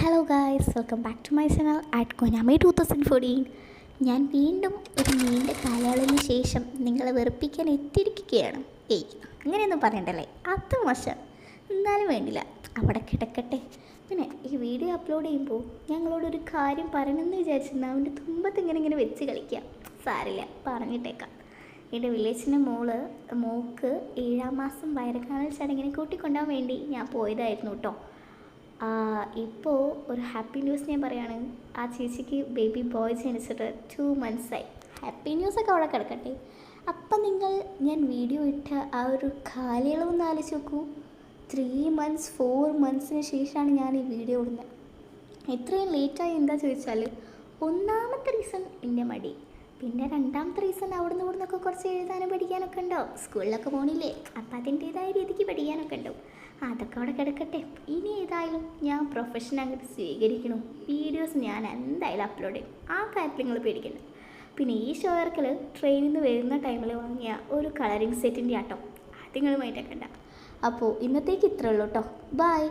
Hello guys, welcome back to my channel at Konami 2014. ഞാൻ വീണ്ടും ഒരു നീണ്ട കാലയളവിന് ശേഷം നിങ്ങളെ വെറുപ്പിക്കാൻ എത്തിയിരിക്കുകയാണ്. അങ്ങനെയൊന്നും പറയണ്ടല്ലേ, അത് മോശം. എന്നാലും വേണ്ടില്ല, അവിടെ കിടക്കട്ടെ. പിന്നെ ഈ വീഡിയോ അപ്ലോഡ് ചെയ്യുമ്പോൾ ഞങ്ങളോടൊരു കാര്യം പറയണമെന്ന് വിചാരിച്ചിരുന്ന അവൻ്റെ തുമ്പത്ത് ഇങ്ങനെ വെച്ച് കളിക്കാം. സാരില്ല, പറഞ്ഞിട്ടേക്കാം. എൻ്റെ വില്ലേജിൻ്റെ മോൾക്ക് 7ാം മാസം വയറുകാണൽ ചടങ്ങിനെ കൂട്ടിക്കൊണ്ടാൻ വേണ്ടി ഞാൻ പോയതായിരുന്നു കേട്ടോ. ഇപ്പോൾ ഒരു ഹാപ്പി ന്യൂസ് ഞാൻ പറയുകയാണ്. ആ ചേച്ചിക്ക് ബേബി ബോയ് ജനിച്ചിട്ട് 2 months ആയി. ഹാപ്പി ന്യൂസൊക്കെ അവിടെ കിടക്കട്ടെ. അപ്പം ഞാൻ വീഡിയോ ഇട്ട ആ ഒരു കാലയളവെന്ന് ആലോചിച്ച് നോക്കൂ. 3 months 4 monthsന് ശേഷമാണ് ഞാൻ ഈ വീഡിയോ ഇടുന്നത്. ഇത്രയും ലേറ്റായി എന്താ ചോദിച്ചാൽ, ഒന്നാമത്തെ റീസൺ എൻ്റെ മടി. പിന്നെ രണ്ടാമത്തെ റീസൺ അവിടുന്ന് ഇവിടുന്നൊക്കെ കുറച്ച് എഴുതാനും പഠിക്കാനൊക്കെ ഉണ്ടാവും. സ്കൂളിലൊക്കെ പോകണില്ലേ, അപ്പം അതിൻ്റേതായ രീതിക്ക് പഠിക്കാനൊക്കെ ഉണ്ടാവും. അതൊക്കെ അവിടെ കിടക്കട്ടെ. ഇനി ഏതായാലും ഞാൻ പ്രൊഫഷൻ അങ്ങോട്ട് സ്വീകരിക്കണം. വീഡിയോസ് ഞാൻ എന്തായാലും അപ്ലോഡ് ചെയ്യും. ആ കാര്യത്തിൽ നിങ്ങൾ പേടിക്കണ്ട. പിന്നെ ഈ ഷോർക്കിൽ ട്രെയിനിൽ നിന്ന് വരുന്ന ടൈമിൽ വാങ്ങിയ ഒരു കളറിങ് സെറ്റിൻ്റെ ആട്ടോ, അത് നിങ്ങൾ മൈൻഡാക്കണ്ട. അപ്പോൾ ഇന്നത്തേക്ക് ഇത്രയേ ഉള്ളൂ കേട്ടോ. ബൈ.